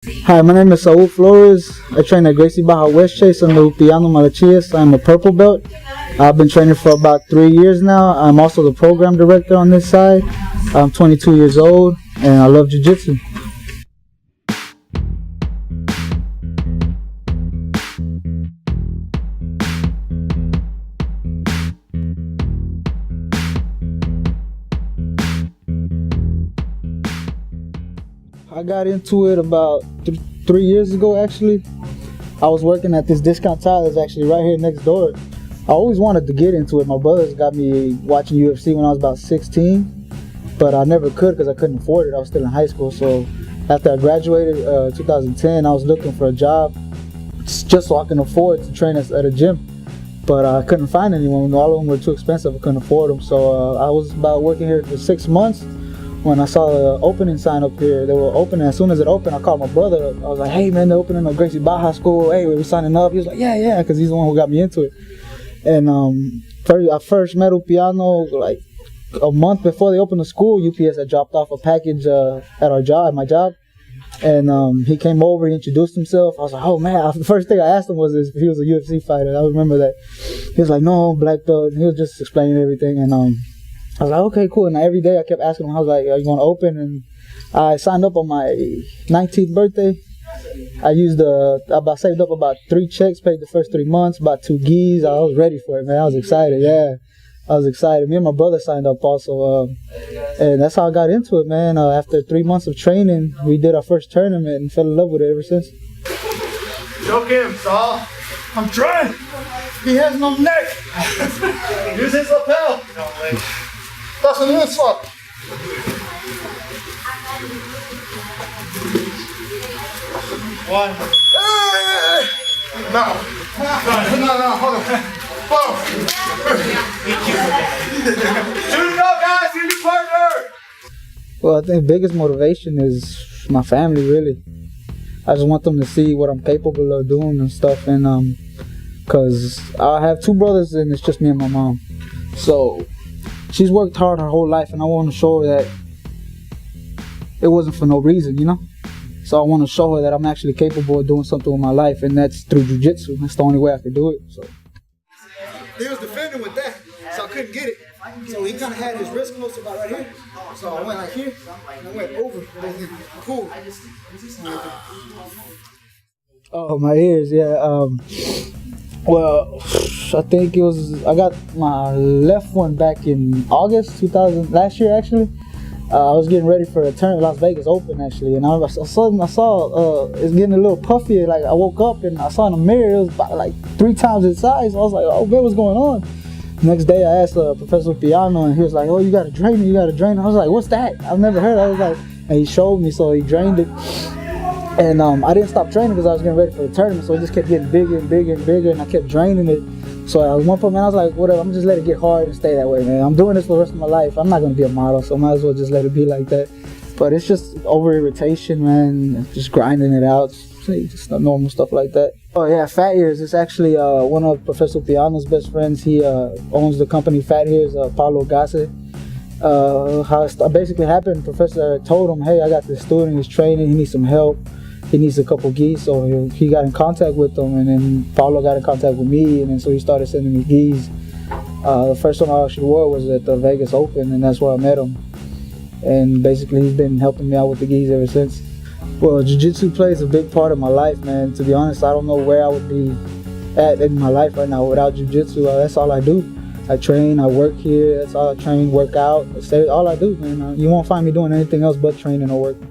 Hi, my name is Saulo Flores. I train at Gracie Barra Westchase on the Ulpiano Malachias. I'm a purple belt. I've been training for about 3 years now. I'm also the program director on this side. I'm 22 years old and I love Jiu-jitsu. I got into it about 3 years ago actually. I was working at this discount tile that's actually right here next door. I always wanted to get into it. My brothers got me watching UFC when I was about 16, but I never could because I couldn't afford it. I was still in high school. So after I graduated 2010, I was looking for a job just so I can afford to train at a gym. But I couldn't find anyone. All of them were too expensive. I couldn't afford them. So I was about working here for 6 months. When I saw the opening sign up here, they were opening. As soon as it opened, I called my brother up. I was like, hey man, they're opening a Gracie Barra school. Hey, we signing up? He was like, yeah, because he's the one who got me into it. And I first met Ulpiano like a month before they opened the school. UPS had dropped off a package at my job. And he came over, he introduced himself. I was like, oh man, the first thing I asked him was if he was a UFC fighter. I remember that. He was like, no, black belt. He was just explaining everything. And I was like, okay, cool. And every day I kept asking him, I was like, are you going to open? And I signed up on my 19th birthday. I saved up about 3 checks, paid the first 3 months, about 2 gis. I was ready for it, man. I was excited, yeah. I was excited. Me and my brother signed up also. And that's how I got into it, man. After 3 months of training, we did our first tournament and fell in love with it ever since. Choke him, Saul. I'm trying. He has no neck. Use his lapel. That's a new swap. One. Hey! No, hold on. Whoa. Shoot it up, guys. You're your partner. Well, I think the biggest motivation is my family, really. I just want them to see what I'm capable of doing and stuff. And because I have 2 brothers and it's just me and my mom. So she's worked hard her whole life, and I want to show her that it wasn't for no reason, you know? So I want to show her that I'm actually capable of doing something with my life, and that's through jiu-jitsu. That's the only way I could do it. So He was defending with that, so I couldn't get it. So he kind of had his wrist close about right here. So I went like here, and I went over, and then pulled. Oh, my ears, yeah. Well, I think I got my left one back in August last year actually. I was getting ready for a tournament, Las Vegas Open actually, and I saw it's getting a little puffy. Like I woke up and I saw in the mirror, it was about like 3 times its size. I was like, oh man, what's going on? Next day I asked Professor Ulpiano and he was like, oh, you got to drain it, I was like, what's that? I've never heard. I was like, and he showed me, so he drained it. And I didn't stop training because I was getting ready for the tournament, so it just kept getting bigger and bigger and bigger, and I kept draining it. So at one point, man, I was like, whatever, I'm just let it get hard and stay that way, man. I'm doing this for the rest of my life. I'm not going to be a model, so I might as well just let it be like that. But it's just over-irritation, man, just grinding it out, just normal stuff like that. Oh yeah, Fat Ears is actually one of Professor Ulpiano's best friends. He owns the company Fat Ears, Paulo Gasse. How it basically happened, Professor told him, hey, I got this student, he's training, he needs some help. He needs a couple gis, so he got in contact with them, and then Paulo got in contact with me, and then so he started sending me gis. The first one I actually wore was at the Vegas Open, and that's where I met him. And basically he's been helping me out with the gis ever since. Well, jiu-jitsu plays a big part of my life, man. To be honest, I don't know where I would be at in my life right now without jiu-jitsu. That's all I do. I train, I work here, that's all I train, work out. That's all I do, man. You won't find me doing anything else but training or working.